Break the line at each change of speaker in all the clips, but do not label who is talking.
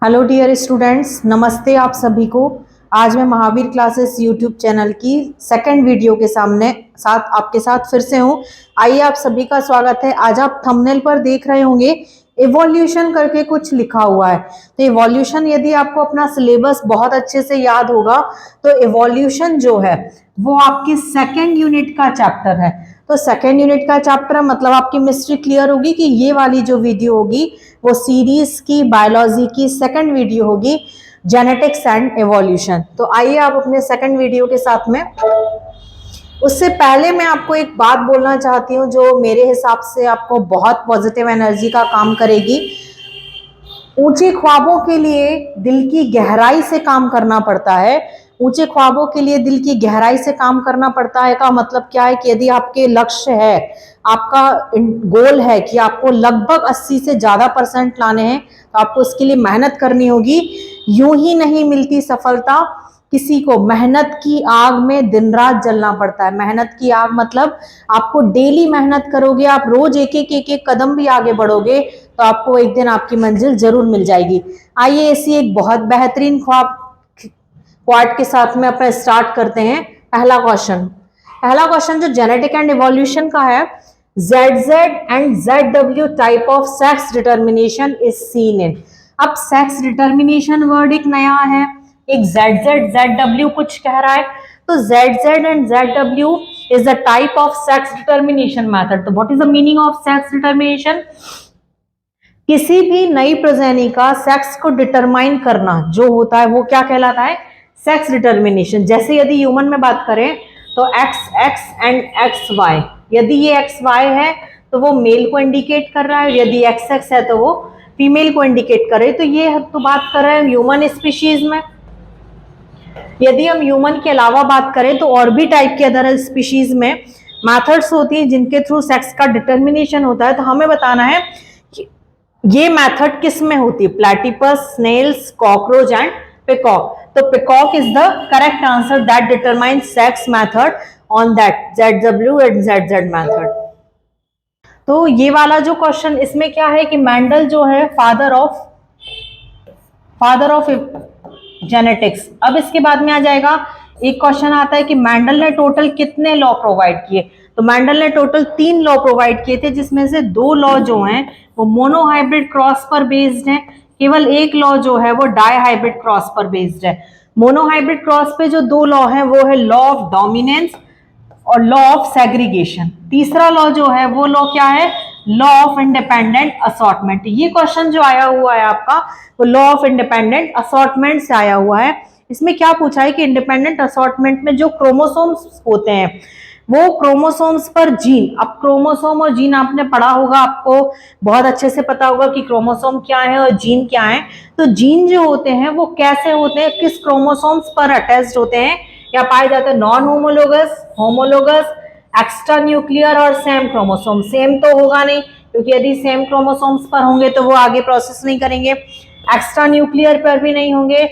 Hello dear students, नमस्ते आप सभी को। आज मैं महावीर क्लासेस यूट्यूब चैनल की सेकंड वीडियो के साथ आपके साथ फिर से हूँ। आइए, आप सभी का स्वागत है। आज आप थंबनेल पर देख रहे होंगे इवोल्यूशन करके कुछ लिखा हुआ है। तो इवोल्यूशन, यदि आपको अपना सिलेबस बहुत अच्छे से याद होगा तो इवोल्यूशन जो है वो आपकी सेकेंड यूनिट का चैप्टर है। तो सेकेंड यूनिट का चैप्टर मतलब आपकी मिस्ट्री क्लियर होगी कि ये वाली जो वीडियो होगी वो सीरीज की बायोलॉजी की सेकंड वीडियो होगी, जेनेटिक्स एंड एवोल्यूशन। तो आइए आप अपने सेकंड वीडियो के साथ में। उससे पहले मैं आपको एक बात बोलना चाहती हूँ जो मेरे हिसाब से आपको बहुत पॉजिटिव एनर्जी का काम करेगी। ऊंचे ख्वाबों के लिए दिल की गहराई से काम करना पड़ता है। ऊंचे ख्वाबों के लिए दिल की गहराई से काम करना पड़ता है का मतलब क्या है कि यदि आपके लक्ष्य है, आपका गोल है कि आपको लगभग 80 से ज्यादा % लाने हैं, तो आपको इसके लिए मेहनत करनी होगी। यूं ही नहीं मिलती सफलता, किसी को मेहनत की आग में दिन रात जलना पड़ता है। मेहनत की आग मतलब आपको डेली मेहनत करोगे, आप रोज एक एक कदम भी आगे बढ़ोगे तो आपको एक दिन आपकी मंजिल जरूर मिल जाएगी। आइए इसी एक बहुत बेहतरीन क्वाड के साथ में अपना स्टार्ट करते हैं। पहला क्वेश्चन जो जेनेटिक एंड इवोल्यूशन का है, ZZ and ZW type of sex determination is seen in. अब सेक्स डिटर्मिनेशन वर्ड एक नया है, एक ZZ ZW कुछ कह रहा है। तो ZZ and ZW is the type of sex determination method. तो what is the meaning of sex determination? किसी भी नई प्रजाति का सेक्स को डिटरमाइन करना जो होता है वो क्या कहलाता है? Sex determination. जैसे यदि ह्यूमन में बात करें तो XX एंड XY, यदि ये XY है तो वो मेल को इंडिकेट कर रहा है, यदि XX है तो वो फीमेल को इंडिकेट कर रहे हैं। तो ये तो बात कर रहे हैं ह्यूमन स्पीशीज में। यदि हम ह्यूमन के अलावा बात करें तो और भी टाइप के अदर स्पीशीज में मैथड्स होती हैं जिनके थ्रू सेक्स का डिटर्मिनेशन होता है। तो हमें बताना है कि ये मेथड किस में होती है? Platypus, snails, cockroach and peacock. तो peacock is the correct answer that determine sex method on that ZW and ZZ method. तो ये वाला जो क्वेश्चन, इसमें क्या है कि मेंडल जो है फादर ऑफ जेनेटिक्स। अब इसके बाद में आ जाएगा एक क्वेश्चन आता है कि मेंडल ने टोटल कितने लॉ प्रोवाइड किए? तो मेंडल ने टोटल 3 लॉ प्रोवाइड किए थे, जिसमें से 2 लॉ जो हैं वो मोनोहाइब्रिड क्रॉस पर बेस्ड है, केवल एक लॉ जो है वो डाईहाइब्रिड क्रॉस पर बेस्ड है। मोनोहाइब्रिड क्रॉस पे जो 2 लॉ है वो है लॉ ऑफ डोमिनेंस और लॉ ऑफ सेग्रीगेशन। तीसरा लॉ जो है वो लॉ क्या है? Law of independent assortment. ये क्वेश्चन जो आया हुआ है आपका वो लॉ ऑफ इंडिपेंडेंट असॉर्टमेंट से आया हुआ है। इसमें क्या पूछा है कि इंडिपेंडेंट असॉर्टमेंट में जो क्रोमोसोम्स होते हैं वो क्रोमोसोम्स पर जीन। अब क्रोमोसोम और जीन आपने पढ़ा होगा, आपको बहुत अच्छे से पता होगा कि क्रोमोसोम क्या है और जीन क्या है। तो जीन जो होते हैं वो कैसे होते हैं, किस क्रोमोसोम्स पर अटैच्ड होते हैं या पाए जाते हैं? Non homologous, homologous, extra nuclear और सेम क्रोमोसोम। सेम तो होगा नहीं, क्योंकि यदि सेम क्रोमोसोम्स पर होंगे तो वो आगे प्रोसेस नहीं करेंगे। एक्स्ट्रा न्यूक्लियर पर भी नहीं होंगे,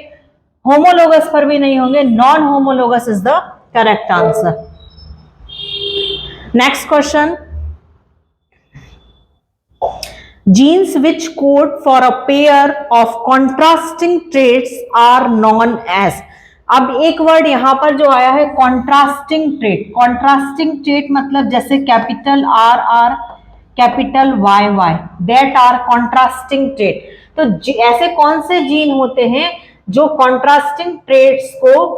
होमोलोगस पर भी नहीं होंगे। Non homologous is the correct answer. Next question, genes which code for a pair of contrasting traits are known as। अब एक वर्ड यहां पर जो आया है कॉन्ट्रास्टिंग ट्रेट। कॉन्ट्रास्टिंग ट्रेट मतलब जैसे capital RR, capital YY, that are contrasting trait. तो ऐसे कौन से जीन होते हैं जो कॉन्ट्रास्टिंग ट्रेट्स को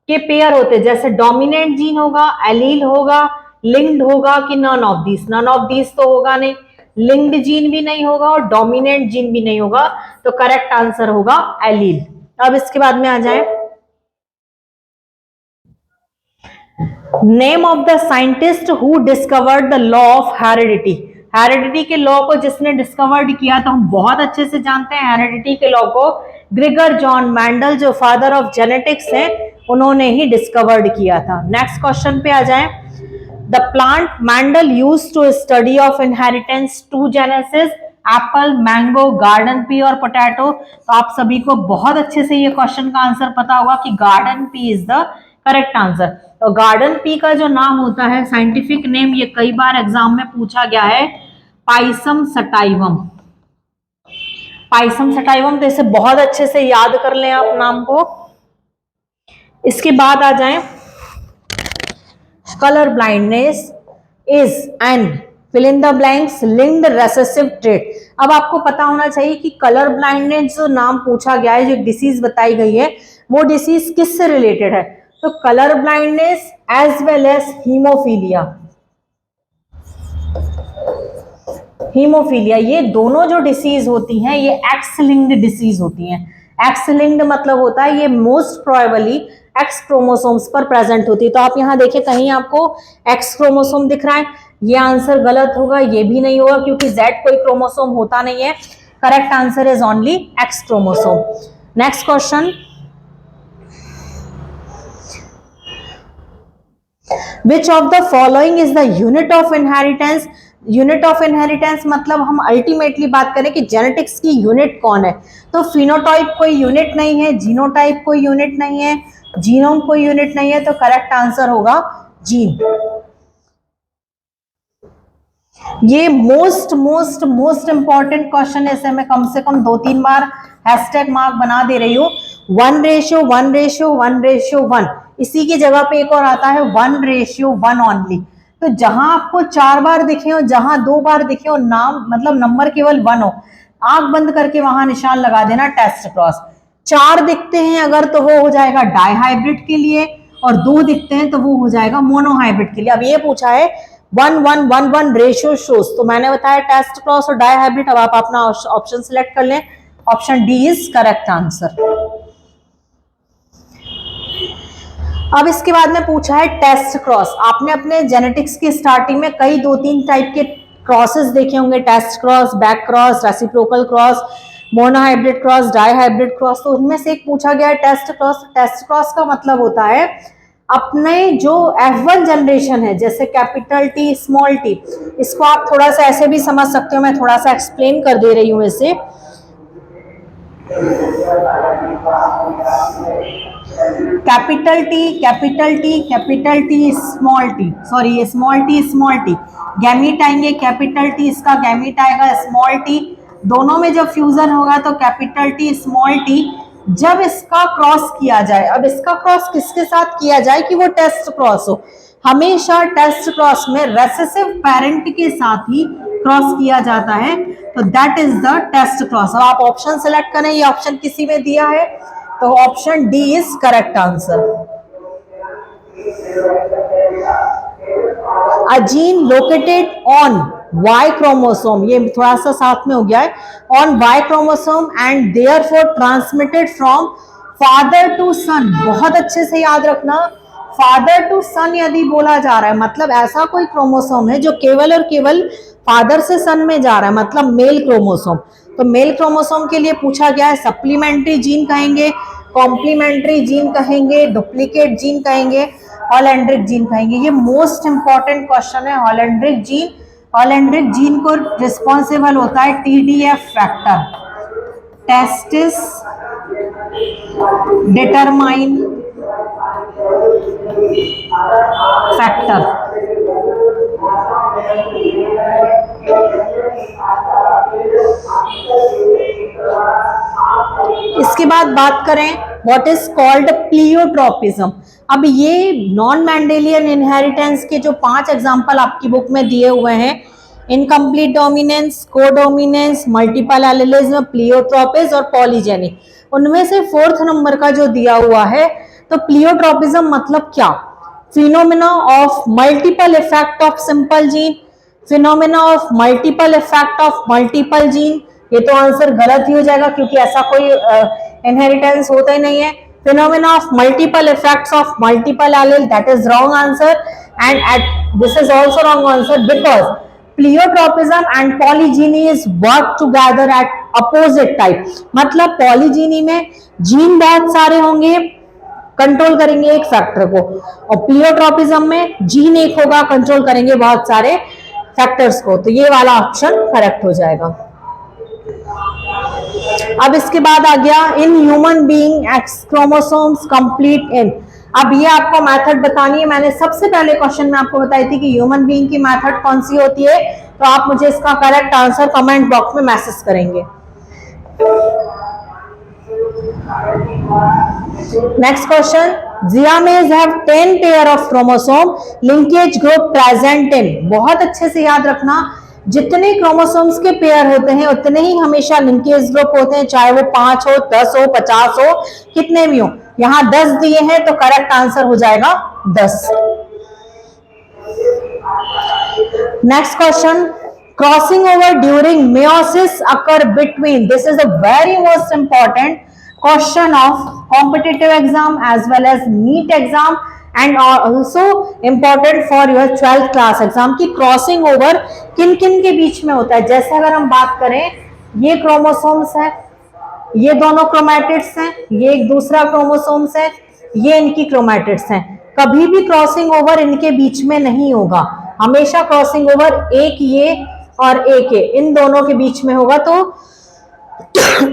के पेयर होते हैं? जैसे डोमिनेंट जीन होगा, एलील होगा, लिंक्ड होगा कि none of these? None of these तो होगा नहीं, लिंक्ड जीन भी नहीं होगा और डोमिनेंट जीन भी नहीं होगा। तो करेक्ट आंसर होगा एलील। अब इसके बाद में आ जाए, name of the scientist who discovered the law of heredity. Heredity के लॉ को जिसने डिस्कवर्ड किया, तो हम बहुत अच्छे से जानते हैं हेरिडिटी के लॉ को, ग्रिगर जॉन मेंडल, जो फादर ऑफ जेनेटिक्स हैं, उन्होंने ही डिस्कवर्ड किया था। नेक्स्ट क्वेश्चन पे आ जाए, the plant Mendel used to study of inheritance to genesis, apple, mango, garden pea और पोटैटो। तो आप सभी को बहुत अच्छे से ये क्वेश्चन का आंसर पता होगा कि garden pea is the correct answer. तो गार्डन पी का जो नाम होता है, साइंटिफिक नेम, ये कई बार एग्जाम में पूछा गया है, पाइसम सटाइवम। पाइसम सटाइवम, तो इसे बहुत अच्छे से याद कर लें आप नाम को। इसके बाद आ जाएं, colour blindness is an fill in the blanks linked recessive trait. अब आपको पता होना चाहिए कि कलर ब्लाइंडनेस जो नाम पूछा गया है, जो डिसीज बताई गई है, वो डिसीज किससे रिलेटेड है? तो colour blindness as well as haemophilia. Haemophilia, ये दोनों जो डिसीज होती हैं ये एक्स लिंक्ड डिसीज होती हैं। एक्स लिंक्ड मतलब होता है ये मोस्ट प्रोबेबली एक्स क्रोमोसोम्स पर प्रेजेंट होती है। तो आप यहाँ देखिए, कहीं आपको एक्स क्रोमोसोम दिख रहा है, ये आंसर गलत होगा, ये भी नहीं होगा क्योंकि जेड कोई क्रोमोसोम होता नहीं है। Correct answer is only x chromosome. Next question, which of the following is the unit of inheritance? Unit of inheritance मतलब हम अल्टीमेटली बात करें कि जेनेटिक्स की यूनिट कौन है, तो फिनोटाइप कोई यूनिट नहीं है, जीनोटाइप कोई यूनिट नहीं है, जीनोम कोई यूनिट नहीं है, तो करेक्ट आंसर होगा जीन। ये मोस्ट इंपॉर्टेंट क्वेश्चन है, इसे मैं कम से कम 2-3 बार हैशटैग मार्क बना दे रही हूँ। 1:1:1:1:1, इसी की जगह पे एक और आता है 1:1 ओनली। तो जहां आपको 4 बार दिखे हो, जहां 2 बार दिखे हो, नाम मतलब नंबर केवल 1 हो, आंख बंद करके वहां निशान लगा देना टेस्ट क्रॉस। 4 दिखते हैं अगर तो वो हो जाएगा डाइहाइब्रिड के लिए, और 2 दिखते हैं तो वो हो जाएगा मोनोहाइब्रिड के लिए। अब ये पूछा है 1:1:1:1 रेशियो शोज, तो मैंने बताया टेस्ट क्रॉस और डाइहाइब्रिड। अब आप अपना ऑप्शन सिलेक्ट कर लें, option D is correct answer. अब इसके बाद में पूछा है टेस्ट क्रॉस। आपने अपने जेनेटिक्स की स्टार्टिंग में कई 2-3 टाइप के क्रॉसेस देखे होंगे, test cross, back cross, reciprocal cross, monohybrid cross, dihybrid cross. तो उनमें से एक पूछा गया है टेस्ट क्रॉस। टेस्ट क्रॉस का मतलब होता है अपने जो F1 जनरेशन है, जैसे कैपिटल टी स्मॉल टी, इसको आप थोड़ा सा ऐसे भी समझ सकते हो, मैं थोड़ा सा एक्सप्लेन कर दे रही हूं इसे। Capital T small T, sorry small T gamete आएंगे, कैपिटल टी इसका गैमीट आएगा, स्मॉल टी, दोनों में जब फ्यूजन होगा तो कैपिटल टी स्मॉल टी। जब इसका क्रॉस किया जाए, अब इसका क्रॉस किसके साथ किया जाए कि वो टेस्ट क्रॉस हो? हमेशा टेस्ट क्रॉस में रेसेसिव पेरेंट के साथ ही क्रॉस किया जाता है, तो that is the test cross. अब आप ऑप्शन सेलेक्ट करें, ये ऑप्शन किसी में दिया है, तो option D is correct answer. A gene located on Y chromosome, ये थोड़ा सा साथ में हो गया है, on Y chromosome and therefore transmitted from father to son. बहुत अच्छे से याद रखना, फादर टू सन यदि बोला जा रहा है मतलब ऐसा कोई क्रोमोसोम है जो केवल और केवल फादर से सन में जा रहा है, मतलब मेल क्रोमोसोम। तो मेल क्रोमोसोम के लिए पूछा गया है सप्लीमेंट्री जीन कहेंगे, कॉम्प्लीमेंट्री जीन कहेंगे, डुप्लीकेट जीन कहेंगे, हॉलैंड्रिक जीन कहेंगे। ये मोस्ट इंपॉर्टेंट क्वेश्चन है। हॉलैंड्रिक जीन को रिस्पॉन्सिबल होता है TDF factor, testis determine factor. इसके बाद बात करें व्हाट इज कॉल्ड प्लियोट्रोपिज्म। अब ये नॉन मैंडेलियन इनहेरिटेंस के जो 5 एग्जांपल आपकी बुक में दिए हुए हैं, incomplete dominance, codominance, multiple allelism, pleiotropism और पॉलीजेनिक, उनमें से 4th नंबर का जो दिया हुआ है, तो प्लियोट्रोपिज्म मतलब क्या? Phenomena of multiple effect of simple gene, phenomena of multiple effect of multiple gene. ये तो आंसर गलत ही हो जाएगा क्योंकि ऐसा कोई इनहेरिटेंस होता ही नहीं है। Phenomena of multiple effects of multiple allele, that is wrong answer, and this is also wrong answer because pleiotropism and polygeny is work together at opposite type. मतलब पॉलीजीनी में जीन बहुत सारे होंगे, कंट्रोल करेंगे एक फैक्टर को, और प्लियोट्रोपिज्म में जीन एक होगा, कंट्रोल करेंगे बहुत सारे फैक्टर्स को। तो ये वाला ऑप्शन करेक्ट हो जाएगा। अब इसके बाद आ गया in human being x chromosomes complete in. अब ये आपको मेथड बतानी है। मैंने सबसे पहले क्वेश्चन में आपको बताई थी कि ह्यूमन बीइंग की मेथड कौन सी होती है, तो आप मुझे इसका करेक्ट आंसर कमेंट बॉक्स में मैसेज करेंगे। Next question, जियामेज have 10 pair of chromosome, linkage group present in. बहुत अच्छे से याद रखना, जितने क्रोमोसोम्स के पेयर होते हैं उतने ही हमेशा लिंकेज ग्रुप होते हैं, चाहे वो 5 हो, 10 हो, 50 हो, कितने भी हो। यहां 10 दिए हैं तो करेक्ट आंसर हो जाएगा 10। Next question, crossing over during meiosis occur between. This is a very most important question of competitive exam as well as NEET exam and also important for your 12th class exam की crossing over किन किन के बीच में होता है। जैसे अगर हम बात करें, ये क्रोमोसोम्स है, ये दोनों क्रोमैटिड्स हैं, ये एक दूसरा क्रोमोसोम्स है, ये इनकी क्रोमैटिड्स हैं। कभी भी क्रॉसिंग ओवर इनके बीच में नहीं होगा, हमेशा क्रॉसिंग ओवर एक ये और एक ये इन दोनों के बीच में होगा। तो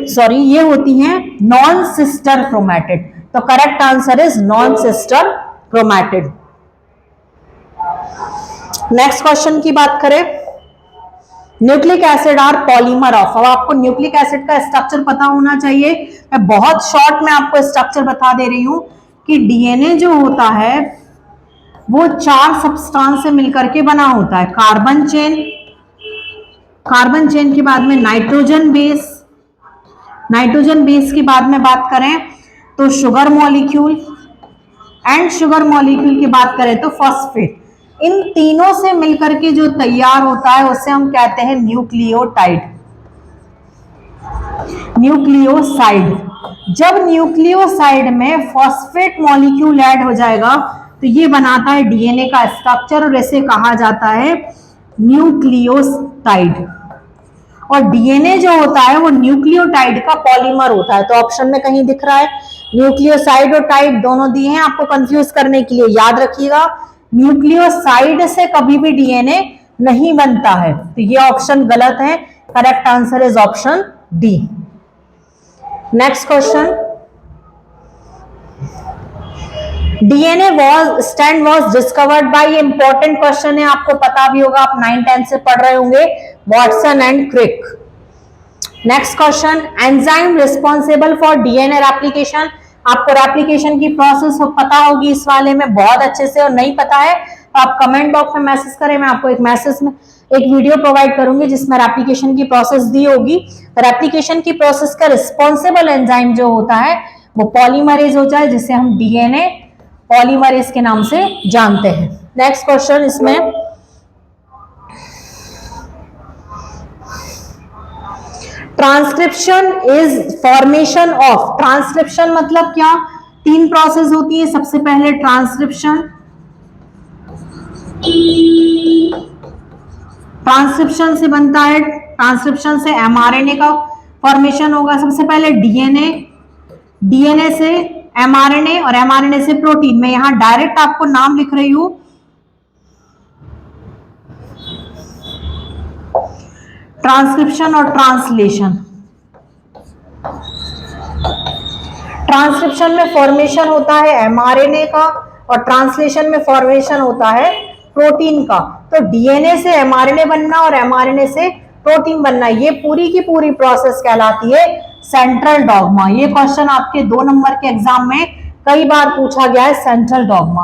सॉरी, ये होती हैं नॉन सिस्टर क्रोमैटिड। तो correct answer is non sister chromatid. Next question की बात करें, nucleic acid are polymer of. अब आपको न्यूक्लिक एसिड का स्ट्रक्चर पता होना चाहिए। मैं बहुत शॉर्ट में आपको स्ट्रक्चर बता दे रही हूं कि डीएनए जो होता है वो 4 सब्सटेंस से मिलकर के बना होता है। कार्बन चेन, कार्बन चेन के बाद में नाइट्रोजन बेस, नाइट्रोजन बेस की बाद में बात करें तो sugar molecule, and sugar molecule की बात करें तो फॉस्फेट। इन तीनों से मिलकर के जो तैयार होता है उसे हम कहते हैं न्यूक्लियोटाइड, न्यूक्लियोसाइड। जब न्यूक्लियोसाइड में फॉस्फेट मॉलिक्यूल ऐड हो जाएगा तो ये बनाता है डीएनए का स्ट्रक्चर और इसे कहा जाता है न्यूक्लियोटाइड। और डीएनए जो होता है वो न्यूक्लियोटाइड का पॉलीमर होता है। तो ऑप्शन में कहीं दिख रहा है न्यूक्लियोसाइड और टाइड दोनों दिए हैं, आपको कंफ्यूज करने के लिए याद रखिएगा न्यूक्लियोसाइड से कभी भी डीएनए नहीं बनता है। तो ये ऑप्शन गलत है, correct answer is option D. Next question, DNA stand was discovered by, important question है, आपको पता भी होगा, आप 9-10 से पढ़ रहे होंगे, Watson and Crick. Next question, enzyme responsible for DNA replication. आपको रेप्लिकेशन की प्रोसेस पता होगी इस वाले में बहुत अच्छे से, और नहीं पता है तो आप कमेंट बॉक्स में मैसेज करें, मैं आपको एक मैसेज में एक वीडियो प्रोवाइड करूंगी जिसमें रेप्लिकेशन की प्रोसेस दी होगी। तो रेप्लिकेशन की प्रोसेस का रिस्पॉन्सिबल एंजाइम जो होता है वो पॉलीमरेज होता है, जिसे हम डीएनए पॉलीमरेज के नाम से जानते हैं। नेक्स्ट क्वेश्चन, इसमें transcription is formation of. Transcription मतलब क्या? 3 प्रोसेस होती है। सबसे पहले ट्रांसक्रिप्शन, ट्रांसक्रिप्शन से बनता है, ट्रांसक्रिप्शन से एमआरएनए का फॉर्मेशन होगा। सबसे पहले डीएनए, डीएनए से एमआरएनए और एमआरएनए से प्रोटीन। मैं यहां डायरेक्ट आपको नाम लिख रही हूं, ट्रांसक्रिप्शन और ट्रांसलेशन। ट्रांसक्रिप्शन में फॉर्मेशन होता है एमआरएनए का और ट्रांसलेशन में फॉर्मेशन होता है प्रोटीन का। तो डीएनए से एमआरएनए बनना और एमआरएनए से प्रोटीन बनना, ये पूरी की पूरी प्रोसेस कहलाती है सेंट्रल डॉग्मा। ये क्वेश्चन आपके 2 नंबर के एग्जाम में कई बार पूछा गया है, सेंट्रल डॉग्मा।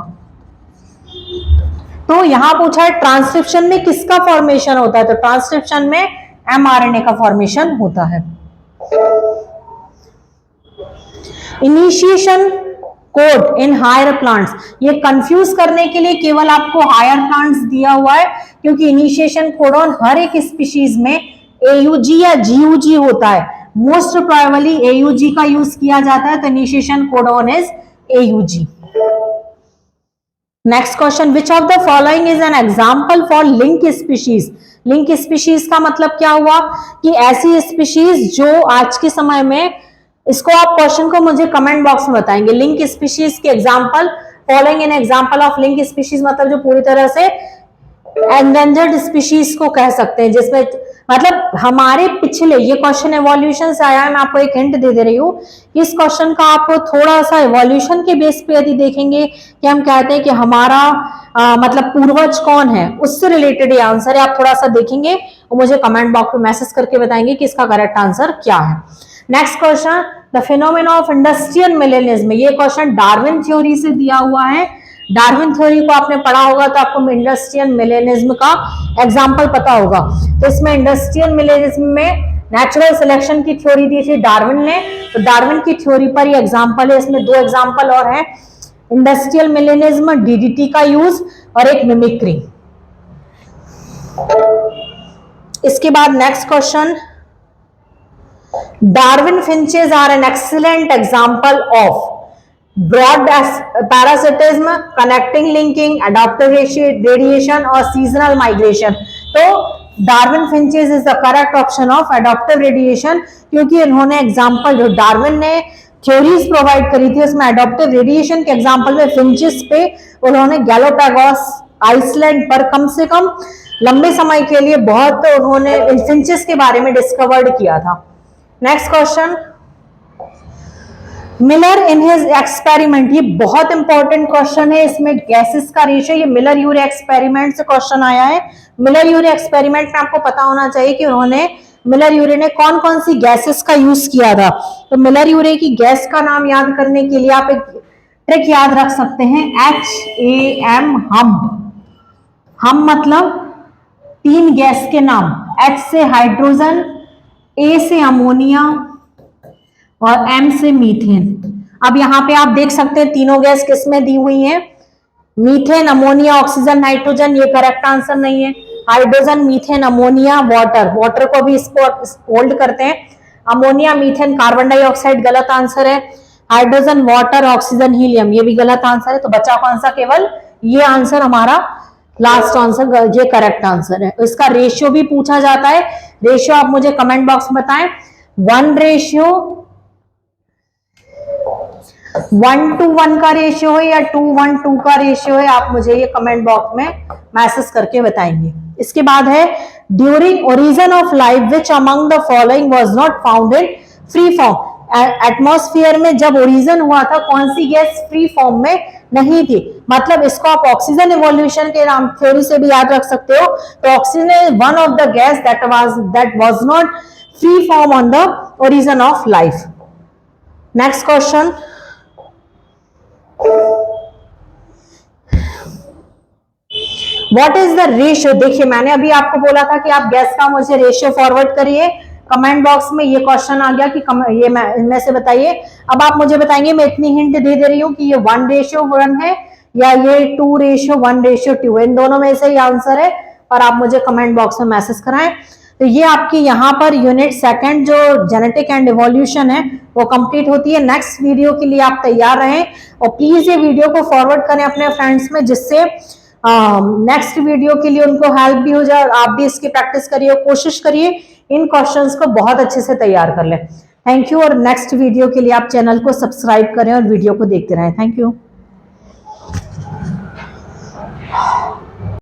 तो यहां पूछा है ट्रांसक्रिप्शन में किसका फॉर्मेशन होता है, तो ट्रांसक्रिप्शन में एमआरएनए का फॉर्मेशन होता है। Initiation code in higher plants, ये कंफ्यूज करने के लिए केवल आपको हायर प्लांट्स दिया हुआ है, क्योंकि इनिशिएशन कोडॉन हर एक स्पीशीज में एयूजी या जीयूजी होता है। मोस्ट प्रोबेबली एयूजी का यूज किया जाता है, तो initiation codon is AUG. Next question, which of the following is an example for link species. Link species का मतलब क्या हुआ कि ऐसी स्पीशीज जो आज के समय में, इसको आप क्वेश्चन को मुझे कमेंट बॉक्स में बताएंगे। लिंक स्पीशीज के example, following an example of link species मतलब जो पूरी तरह से एंडेंजर्ड स्पीशीज को कह सकते हैं, जिसमें मतलब हमारे पिछले, ये क्वेश्चन एवोल्यूशन से आया है। मैं आपको एक हिंट दे रही हूँ, इस क्वेश्चन का आप थोड़ा सा एवोल्यूशन के बेस पे यदि देखेंगे कि हम कहते हैं कि हमारा मतलब पूर्वज कौन है, उससे रिलेटेड ये आंसर है। आप थोड़ा सा देखेंगे और मुझे कमेंट बॉक्स में मैसेज करके बताएंगे कि इसका करेक्ट आंसर क्या है। Next question, the phenomena of industrial millennium. ये क्वेश्चन डार्विन थ्योरी से दिया हुआ है। डार्विन थ्योरी को आपने पढ़ा होगा तो आपको इंडस्ट्रियल मिलेनिज्म का एग्जाम्पल पता होगा। तो इसमें इंडस्ट्रियल मिलेनिज्म में नेचुरल सिलेक्शन की थ्योरी दी थी डार्विन ने, तो डार्विन की थ्योरी पर ये एग्जाम्पल है। इसमें 2 एग्जाम्पल और हैं, इंडस्ट्रियल मिलेनिज्म, डीडीटी का यूज, और एक मिमिक्री। इसके बाद next question, Darwin finches are an excellent example of brood parasitism, connecting linking, adaptive radiation और सीजनल माइग्रेशन। तो Darwin finches is the correct option of adaptive radiation, क्योंकि इन्होंने example जो डार्विन ने थ्योरीज प्रोवाइड करी थी उसमें एडाप्टिव रेडिएशन के एग्जाम्पल में फिंचेस पे उन्होंने गैलोपैगोस आइसलैंड पर कम से कम लंबे समय के लिए बहुत उन्होंने फिंचेस के बारे में डिस्कवर्ड किया था। Next question, Miller in his experiment, ये बहुत इंपॉर्टेंट क्वेश्चन है। इसमें गैसेस का रेशियो, ये मिलर यूरे एक्सपेरिमेंट से क्वेश्चन आया है। मिलर यूरे एक्सपेरिमेंट में आपको पता होना चाहिए कि उन्होंने मिलर यूरे ने कौन कौन सी गैसेस का यूज किया था। तो मिलर यूरे की गैस का नाम याद करने के लिए आप एक ट्रिक याद रख सकते हैं, HAM, हम मतलब 3 गैस के नाम, H से हाइड्रोजन, A से अमोनिया और M से मीथेन। अब यहाँ पे आप देख सकते हैं तीनों गैस किसमें दी हुई हैं, मीथेन, अमोनिया, ऑक्सीजन, नाइट्रोजन। ये करेक्ट आंसर नहीं है। Hydrogen, methane, ammonia, water, water को भी इसको होल्ड करते हैं। अमोनिया, मीथेन, कार्बन डाइऑक्साइड गलत आंसर है। हाइड्रोजन, वाटर, ऑक्सीजन, हीलियम, ये भी गलत आंसर है। तो बचा कौन सा, केवल ये आंसर हमारा लास्ट आंसर, ये करेक्ट आंसर है। इसका रेशियो भी पूछा जाता है। रेशियो आप मुझे कमेंट बॉक्स में बताएं, 1:1 का रेशियो है या 2:1 का रेशियो है, आप मुझे ये कमेंट बॉक्स में मैसेज करके बताएंगे। इसके बाद है, during origin of life which among the following was not found in free form. Atmosphere में जब ओरिजिन हुआ था कौन सी गैस फ्री फॉर्म में नहीं थी। मतलब इसको आप ऑक्सीजन इवोल्यूशन के नाम थ्योरी से भी याद रख सकते हो। तो oxygen is one of the gas that was not free form on the origin of life. Next question, what is the ratio. देखिए मैंने अभी आपको बोला था कि आप गैस का मुझे रेशियो फॉरवर्ड करिए। कमेंट बॉक्स में ये क्वेश्चन आ गया कि ये इनमें से बताइए। अब आप मुझे बताएंगे, मैं इतनी हिंट दे रही हूँ कि ये 1:1 है या ये 2:1:2 है, इन दोनों में से ही आंसर है। और आप मुझे कमेंट बॉक्स में मैसेज कराएं। तो ये आपकी यहाँ पर यूनिट 2 जो जेनेटिक एंड इवोल्यूशन है वो कंप्लीट होती है। नेक्स्ट वीडियो के लिए आप तैयार रहें और प्लीज ये वीडियो को फॉरवर्ड करें अपने फ्रेंड्स में, जिससे नेक्स्ट वीडियो के लिए उनको हेल्प भी हो जाए और आप भी इसकी प्रैक्टिस करिए और कोशिश करिए इन क्वेश्चंस को बहुत अच्छे से तैयार कर लें। Thank you. और नेक्स्ट वीडियो के लिए आप चैनल को सब्सक्राइब करें और वीडियो को देखते रहें। Thank you.